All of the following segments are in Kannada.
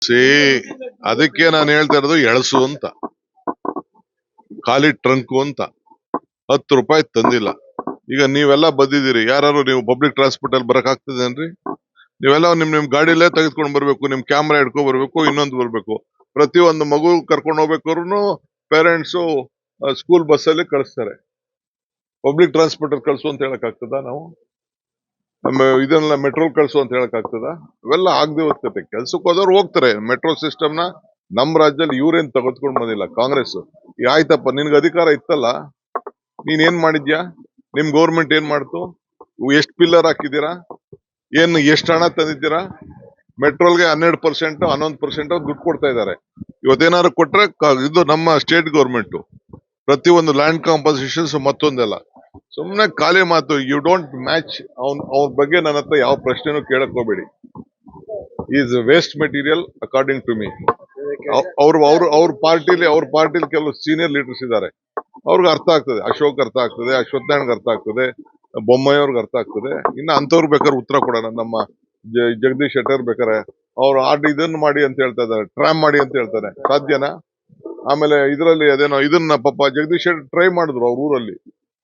ಸೇ ಅದಕ್ಕೆ ನಾನು ಹೇಳ್ತಾ ಇರೋದು ಎಳಸು ಅಂತ, ಖಾಲಿ ಟ್ರಂಕು ಅಂತ. 10 ರೂಪಾಯಿ ತಂದಿಲ್ಲ. ಈಗ ನೀವೆಲ್ಲ ಬಂದಿದ್ದೀರಿ, ಯಾರು ನೀವು ಪಬ್ಲಿಕ್ ಟ್ರಾನ್ಸ್ಪೋರ್ಟ್ ಅಲ್ಲಿ ಬರಕ್ ಆಗ್ತದೇನ್ರಿ? ನೀವೆಲ್ಲ ನಿಮ್ ಗಾಡಿಲೇ ತೆಗೆದುಕೊಂಡು ಬರ್ಬೇಕು, ನಿಮ್ ಕ್ಯಾಮ್ರಾ ಹಿಡ್ಕೊಂಡ್ ಬರ್ಬೇಕು, ಇನ್ನೊಂದು ಬರ್ಬೇಕು. ಪ್ರತಿಯೊಂದು ಮಗು ಕರ್ಕೊಂಡು ಹೋಗ್ಬೇಕಾದ್ರು ಪೇರೆಂಟ್ಸ್ ಸ್ಕೂಲ್ ಬಸ್ ಅಲ್ಲಿ ಕಳಿಸ್ತಾರೆ. ಪಬ್ಲಿಕ್ ಟ್ರಾನ್ಸ್ಪೋರ್ಟ್ ಅಲ್ಲಿ ಕಳ್ಸು ಅಂತ ಹೇಳಕ್ ಆಗ್ತದ? ನಾವು ನಮ್ಮ ಇದನ್ನೆಲ್ಲ ಮೆಟ್ರೋ ಕಳ್ಸು ಅಂತ ಹೇಳಕ್ ಆಗ್ತದ? ಇವೆಲ್ಲ ಆಗದೆ ಹೋಗ್ತದೆ. ಕೆಲ್ಸಕ್ಕೆ ಹೋದವ್ರು ಹೋಗ್ತಾರೆ. ಮೆಟ್ರೋ ಸಿಸ್ಟಮ್ ನ ನಮ್ ರಾಜ್ಯದಲ್ಲಿ ಇವ್ರೇನ್ ತೆಗೆದುಕೊಂಡು ಬಂದಿಲ್ಲ, ಕಾಂಗ್ರೆಸ್. ಆಯ್ತಪ್ಪ, ನಿನ್ಗೆ ಅಧಿಕಾರ ಇತ್ತಲ್ಲ, ನೀನ್ ಏನ್ ಮಾಡಿದ್ಯಾ? ನಿಮ್ ಗೌರ್ಮೆಂಟ್ ಏನ್ ಮಾಡ್ತು? ಎಷ್ಟ್ ಪಿಲ್ಲರ್ ಹಾಕಿದೀರಾ? ಎಷ್ಟು ಹಣ ತಂದಿದ್ದೀರಾ? ಮೆಟ್ರೋಲ್ಗೆ 12% 11% ದುಡ್ಡು ಕೊಡ್ತಾ ಇದ್ದಾರೆ. ಇವತ್ತೇನಾದ್ರು ಕೊಟ್ರೆ ಇದು ನಮ್ಮ ಸ್ಟೇಟ್ ಗೌರ್ಮೆಂಟ್. ಪ್ರತಿಯೊಂದು ಲ್ಯಾಂಡ್ ಕಾಂಪನ್ಸೇಷನ್ಸ್ ಮತ್ತೊಂದೆಲ್ಲ ಸುಮ್ನೆ ಖಾಲಿ ಮಾತು. You don't match. ಅವ್ರ ಬಗ್ಗೆ ನನ್ನ ಹತ್ರ ಯಾವ ಪ್ರಶ್ನೆನೂ ಕೇಳಕ್ ಹೋಗ್ಬೇಡಿ. Is waste material according to me. ಅವ್ರ ಪಾರ್ಟಿಲಿ ಕೆಲವು ಸೀನಿಯರ್ ಲೀಡರ್ಸ್ ಇದ್ದಾರೆ, ಅವ್ರಿಗೆ ಅರ್ಥ ಆಗ್ತದೆ. ಅಶೋಕ್ ಅರ್ಥ ಆಗ್ತದೆ, ಅಶ್ವತ್ಥನಾರಾಯಣ್ಗೆ ಅರ್ಥ ಆಗ್ತದೆ, ಬೊಮ್ಮಾಯಿ ಅವ್ರಿಗೆ ಅರ್ಥ ಆಗ್ತದೆ. ಇನ್ನು ಅಂತವ್ರು ಬೇಕಾದ್ರೆ ಉತ್ತರ ಕೊಡೋಣ. ನಮ್ಮ ಜಗದೀಶ್ ಶೆಟ್ಟರ್ ಬೇಕಾರೆ ಅವ್ರು ಇದನ್ನ ಮಾಡಿ ಅಂತ ಹೇಳ್ತಾ ಇದ್ದಾರೆ, ಟ್ರಾಮ್ ಮಾಡಿ ಅಂತ ಹೇಳ್ತಾರೆ. ಸಾಧ್ಯನಾ? ಆಮೇಲೆ ಇದರಲ್ಲಿ ಅದೇನೋ ಇದನ್ನ ಪಾಪ ಜಗದೀಶ್ ಶೆಟ್ಟರ್ ಟ್ರೈ ಮಾಡಿದ್ರು ಅವ್ರ ಊರಲ್ಲಿ.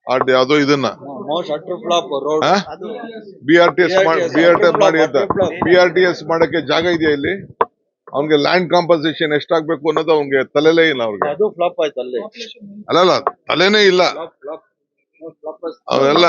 ಯಾವ್ದೋ ಇದನ್ನ BRTS ಮಾಡಿ ಅಂತ. BRTS ಮಾಡಕ್ಕೆ ಜಾಗ ಇದೆಯಾ ಇಲ್ಲಿ? ಅವ್ನಿಗೆ ಲ್ಯಾಂಡ್ ಕಾಂಪನ್ಸೇಷನ್ ಎಷ್ಟಾಗ್ಬೇಕು ಅನ್ನೋದು ಅವ್ನಿಗೆ ತಲೆಲೇ ಇಲ್ಲ. ಅವ್ರಿಗೆ ಅಲ್ಲಲ್ಲ, ತಲೆನೇ ಇಲ್ಲ. ಅವೆಲ್ಲ